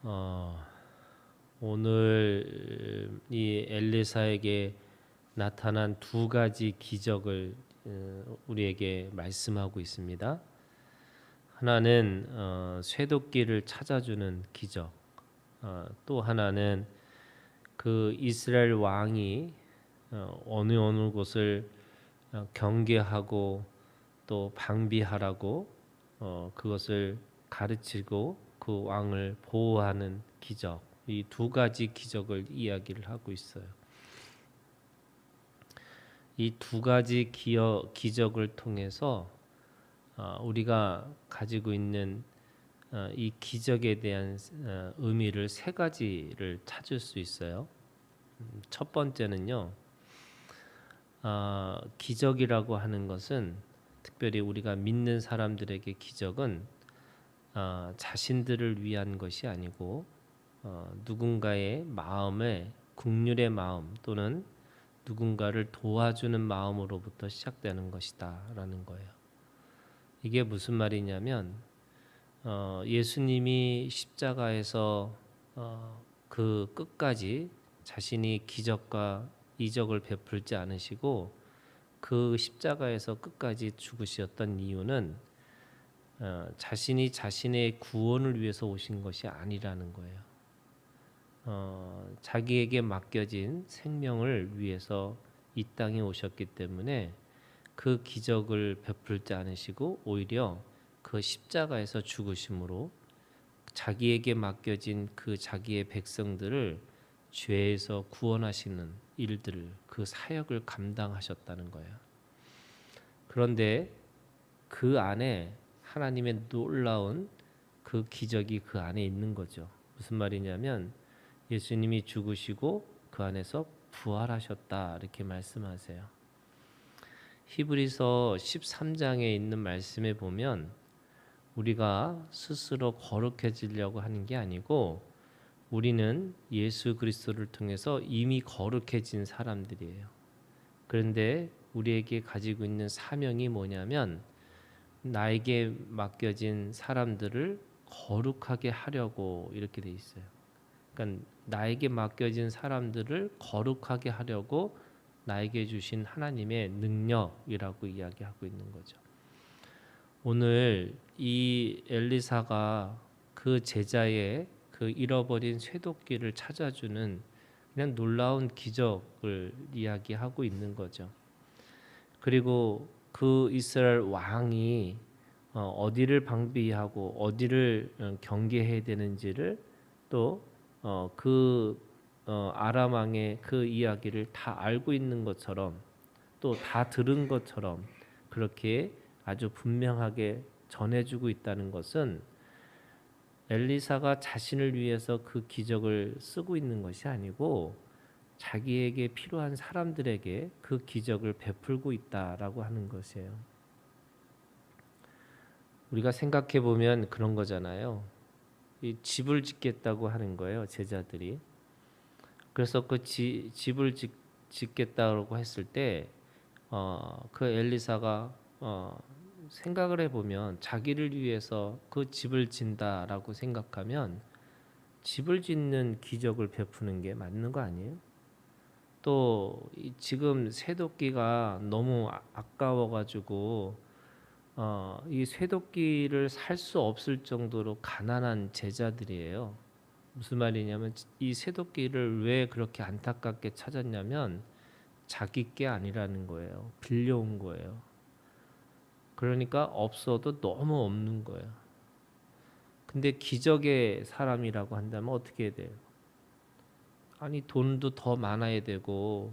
어, 오늘 이 엘리사에게 나타난 두 가지 기적을 우리에게 말씀하고 있습니다. 하나는 쇠도끼를 찾아주는 기적, 또 하나는 그 이스라엘 왕이 어느 곳을 경계하고 또 방비하라고 그것을 가르치고 그 왕을 보호하는 기적, 이 두 가지 기적을 이야기를 하고 있어요. 이 두 가지 기적을 통해서 우리가 가지고 있는 이 기적에 대한 의미를 세 가지를 찾을 수 있어요. 첫 번째는요, 기적이라고 하는 것은 특별히 우리가 믿는 사람들에게 기적은 자신들을 위한 것이 아니고 누군가의 마음에 긍휼의 마음 또는 누군가를 도와주는 마음으로부터 시작되는 것이다라는 거예요. 이게 무슨 말이냐면 예수님이 십자가에서 그 끝까지 자신이 기적과 이적을 베풀지 않으시고 그 십자가에서 끝까지 죽으셨던 이유는 자신이 자신의 구원을 위해서 오신 것이 아니라는 거예요. 자기에게 맡겨진 생명을 위해서 이 땅에 오셨기 때문에 그 기적을 베풀지 않으시고 오히려 그 십자가에서 죽으심으로 자기에게 맡겨진 그 자기의 백성들을 죄에서 구원하시는 일들을 그 사역을 감당하셨다는 거예요. 그런데 그 안에 하나님의 놀라운 그 기적이 그 안에 있는 거죠. 무슨 말이냐면 예수님이 죽으시고 그 안에서 부활하셨다 이렇게 말씀하세요. 히브리서 13장에 있는 말씀에 보면 우리가 스스로 거룩해지려고 하는 게 아니고 우리는 예수 그리스도를 통해서 이미 거룩해진 사람들이에요. 그런데 우리에게 가지고 있는 사명이 뭐냐면 나에게 맡겨진 사람들을 거룩하게 하려고 이렇게 돼 있어요. 그러니까 나에게 맡겨진 사람들을 거룩하게 하려고 나에게 주신 하나님의 능력이라고 이야기하고 있는 거죠. 오늘 이 엘리사가 그 제자의 그 잃어버린 쇠도끼를 찾아주는 그냥 놀라운 기적을 이야기하고 있는 거죠. 그리고 그 이스라엘 왕이 어디를 방비하고 어디를 경계해야 되는지를 또 아람 왕의 그 이야기를 다 알고 있는 것처럼 또 다 들은 것처럼 그렇게 아주 분명하게 전해주고 있다는 것은 엘리사가 자신을 위해서 그 기적을 쓰고 있는 것이 아니고 자기에게 필요한 사람들에게 그 기적을 베풀고 있다라고 하는 것이에요. 우리가 생각해 보면 그런 거잖아요. 이 집을 짓겠다고 하는 거예요, 제자들이. 그래서 그 집을 짓겠다고 했을 때, 그 엘리사가 생각을 해보면 자기를 위해서 그 집을 짓다라고 생각하면 집을 짓는 기적을 베푸는 게 맞는 거 아니에요? 또 지금 쇠도끼가 너무 아까워가지고 이 쇠도끼를 살 수 없을 정도로 가난한 제자들이에요. 무슨 말이냐면 이 쇠도끼를 왜 그렇게 안타깝게 찾았냐면 자기 게 아니라는 거예요. 빌려온 거예요. 그러니까 없어도 너무 없는 거예요. 근데 기적의 사람이라고 한다면 어떻게 해야 돼요? 아니 돈도 더 많아야 되고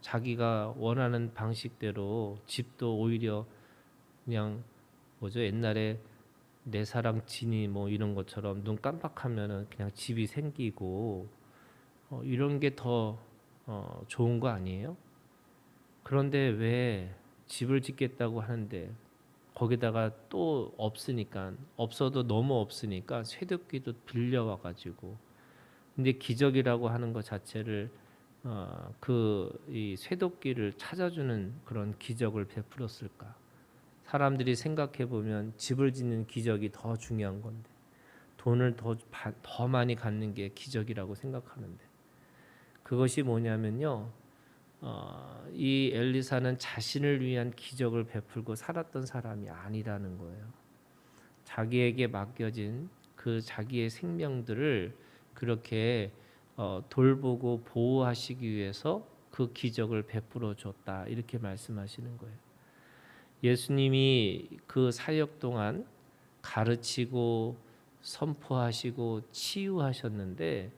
자기가 원하는 방식대로 집도 오히려 그냥 뭐죠? 옛날에 내 사랑 지니 뭐 이런 것처럼 눈 깜빡하면은 그냥 집이 생기고 이런 게 더 좋은 거 아니에요? 그런데 왜 집을 짓겠다고 하는데 거기다가 또 없으니까 없어도 너무 없으니까 쇠도끼도 빌려와 가지고 근데 기적이라고 하는 것 자체를 그 이 쇠도끼를 찾아주는 그런 기적을 베풀었을까? 사람들이 생각해 보면 집을 짓는 기적이 더 중요한 건데 돈을 더 많이 갖는 게 기적이라고 생각하는데, 그것이 뭐냐면요, 이 엘리사는 자신을 위한 기적을 베풀고 살았던 사람이 아니라는 거예요. 자기에게 맡겨진 그 자기의 생명들을 그렇게 돌보고 보호하시기 위해서 그 기적을 베풀어 줬다, 이렇게 말씀하시는 거예요. 예수님이 그 사역 동안 가르치고 선포하시고 치유하셨는데,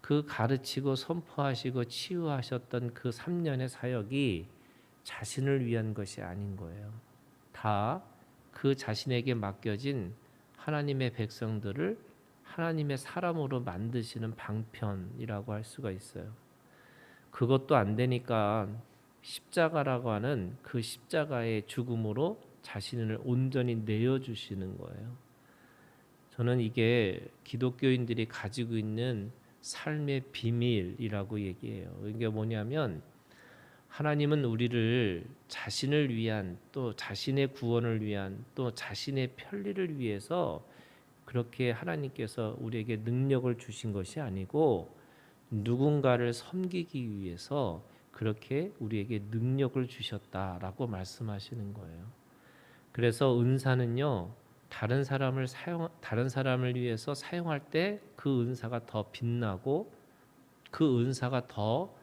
그 가르치고 선포하시고 치유하셨던 그 3년의 사역이 자신을 위한 것이 아닌 거예요. 다 그 자신에게 맡겨진 하나님의 백성들을 하나님의 사람으로 만드시는 방편이라고 할 수가 있어요. 그것도 안 되니까 십자가라고 하는 그 십자가의 죽음으로 자신을 온전히 내어주시는 거예요. 저는 이게 기독교인들이 가지고 있는 삶의 비밀이라고 얘기해요. 이게 뭐냐면, 하나님은 우리를 자신을 위한, 또 자신의 구원을 위한, 또 자신의 편리를 위해서 그렇게 하나님께서 우리에게 능력을 주신 것이 아니고, 누군가를 섬기기 위해서 그렇게 우리에게 능력을 주셨다라고 말씀하시는 거예요. 그래서 은사는요, 다른 사람을 위해서 사용할 때 그 은사가 더 빛나고, 그 은사가 더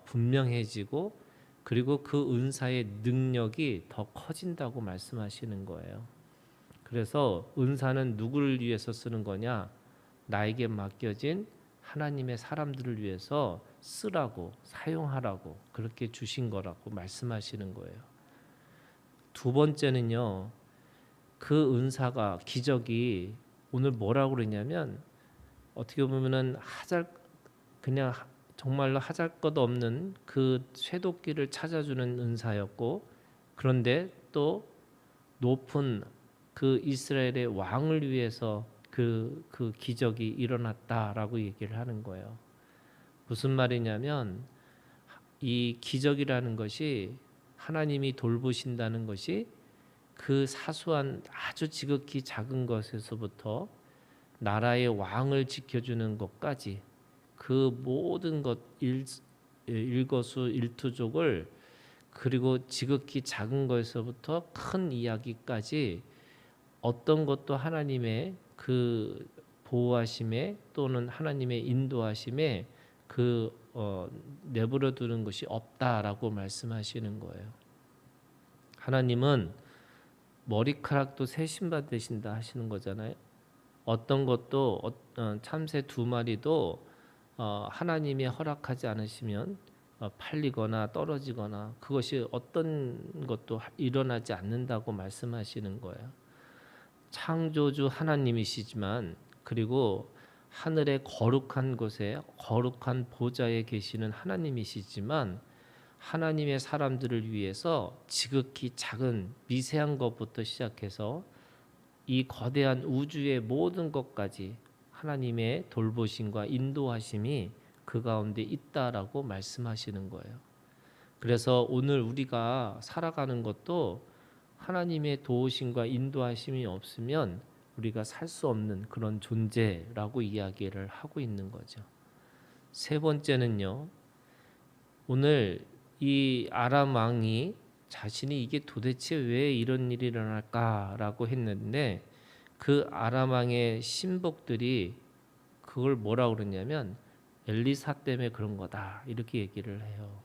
분명해지고, 그리고 그 은사의 능력이 더 커진다고 말씀하시는 거예요. 그래서 은사는 누구를 위해서 쓰는 거냐? 나에게 맡겨진 하나님의 사람들을 위해서 쓰라고, 사용하라고 그렇게 주신 거라고 말씀하시는 거예요. 두 번째는요, 그 은사가, 기적이 오늘 뭐라고 그러냐면, 어떻게 보면은 그냥 정말로 하잘것없는 그 쇠도끼를 찾아주는 은사였고, 그런데 또 높은 그 이스라엘의 왕을 위해서 그 기적이 일어났다라고 얘기를 하는 거예요. 무슨 말이냐면, 이 기적이라는 것이, 하나님이 돌보신다는 것이 그 사소한 아주 지극히 작은 것에서부터 나라의 왕을 지켜주는 것까지, 그 모든 것 일거수일투족을, 그리고 지극히 작은 것에서부터 큰 이야기까지 어떤 것도 하나님의 그 보호하심에, 또는 하나님의 인도하심에 내버려 두는 것이 없다라고 말씀하시는 거예요. 하나님은 머리카락도 세심받 되신다 하시는 거잖아요. 어떤 것도 참새 2마리도 하나님이 허락하지 않으시면 팔리거나 떨어지거나, 그것이 어떤 것도 일어나지 않는다고 말씀하시는 거예요. 창조주 하나님이시지만, 그리고 하늘의 거룩한 곳에 거룩한 보좌에 계시는 하나님이시지만, 하나님의 사람들을 위해서 지극히 작은 미세한 것부터 시작해서 이 거대한 우주의 모든 것까지 하나님의 돌보심과 인도하심이 그 가운데 있다라고 말씀하시는 거예요. 그래서 오늘 우리가 살아가는 것도 하나님의 도우심과 인도하심이 없으면 우리가 살 수 없는 그런 존재라고 이야기를 하고 있는 거죠. 세 번째는요, 오늘 이 아람 왕이 자신이 이게 도대체 왜 이런 일이 일어날까라고 했는데, 그 아람 왕의 신복들이 그걸 뭐라 그러냐면, 엘리사 때문에 그런 거다, 이렇게 얘기를 해요.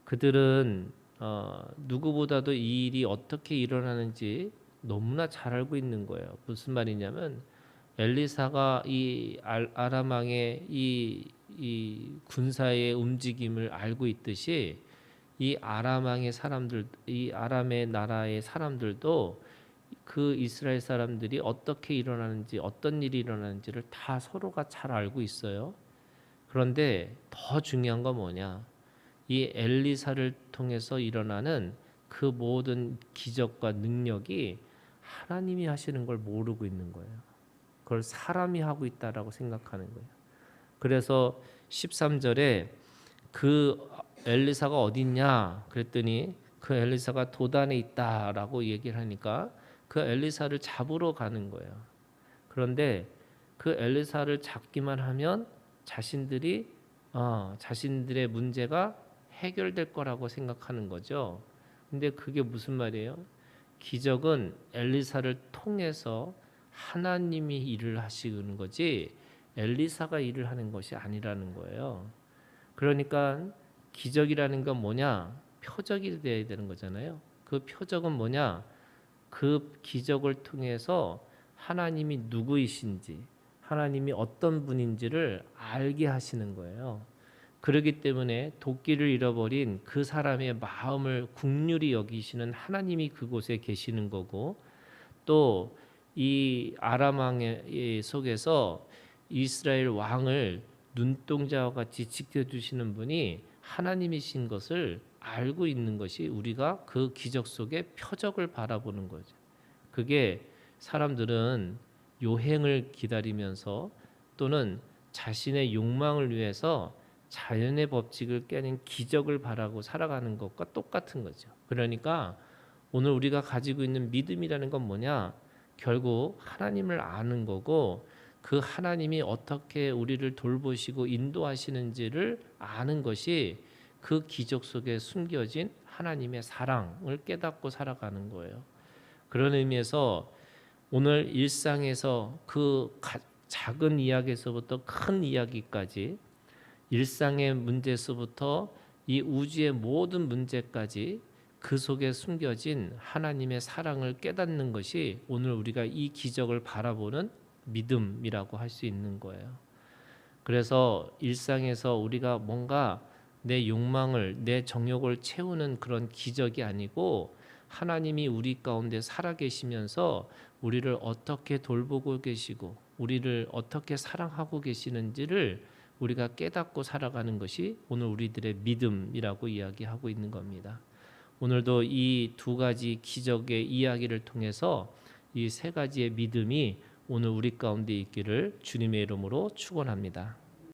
그들은 누구보다도 이 일이 어떻게 일어나는지 너무나 잘 알고 있는 거예요. 무슨 말이냐면, 엘리사가 이 아람 왕의 이 군사의 움직임을 알고 있듯이, 이 아람 왕의 사람들, 이 아람의 나라의 사람들도 그 이스라엘 사람들이 어떻게 일어나는지, 어떤 일이 일어나는지를 다 서로가 잘 알고 있어요. 그런데 더 중요한 건 뭐냐? 이 엘리사를 통해서 일어나는 그 모든 기적과 능력이 하나님이 하시는 걸 모르고 있는 거예요. 그걸 사람이 하고 있다라고 생각하는 거예요. 그래서 13절에 그 엘리사가 어디 있냐 그랬더니, 그 엘리사가 도단에 있다라고 얘기를 하니까 그 엘리사를 잡으러 가는 거예요. 그런데 그 엘리사를 잡기만 하면 자신들의 문제가 해결될 거라고 생각하는 거죠. 근데 그게 무슨 말이에요? 기적은 엘리사를 통해서 하나님이 일을 하시는 거지 엘리사가 일을 하는 것이 아니라는 거예요. 그러니까 기적이라는 건 뭐냐? 표적이 돼야 되는 거잖아요. 그 표적은 뭐냐? 그 기적을 통해서 하나님이 누구이신지, 하나님이 어떤 분인지를 알게 하시는 거예요. 그렇기 때문에 도끼를 잃어버린 그 사람의 마음을 긍휼히 여기시는 하나님이 그곳에 계시는 거고, 또 이 아람 왕의 속에서 이스라엘 왕을 눈동자와 같이 지켜주시는 분이 하나님이신 것을 알고 있는 것이 우리가 그 기적 속의 표적을 바라보는 거죠. 그게 사람들은 요행을 기다리면서 또는 자신의 욕망을 위해서 자연의 법칙을 깨는 기적을 바라고 살아가는 것과 똑같은 거죠. 그러니까 오늘 우리가 가지고 있는 믿음이라는 건 뭐냐? 결국 하나님을 아는 거고, 그 하나님이 어떻게 우리를 돌보시고 인도하시는지를 아는 것이 그 기적 속에 숨겨진 하나님의 사랑을 깨닫고 살아가는 거예요. 그런 의미에서 오늘 일상에서 그 작은 이야기에서부터 큰 이야기까지, 일상의 문제에서부터 이 우주의 모든 문제까지 그 속에 숨겨진 하나님의 사랑을 깨닫는 것이 오늘 우리가 이 기적을 바라보는 믿음이라고 할 수 있는 거예요. 그래서 일상에서 우리가 뭔가 내 욕망을, 내 정욕을 채우는 그런 기적이 아니고, 하나님이 우리 가운데 살아계시면서 우리를 어떻게 돌보고 계시고 우리를 어떻게 사랑하고 계시는지를 우리가 깨닫고 살아가는 것이 오늘 우리들의 믿음이라고 이야기하고 있는 겁니다. 오늘도 이 두 가지 기적의 이야기를 통해서 이 세 가지의 믿음이 오늘 우리 가운데 있기를 주님의 이름으로 축원합니다.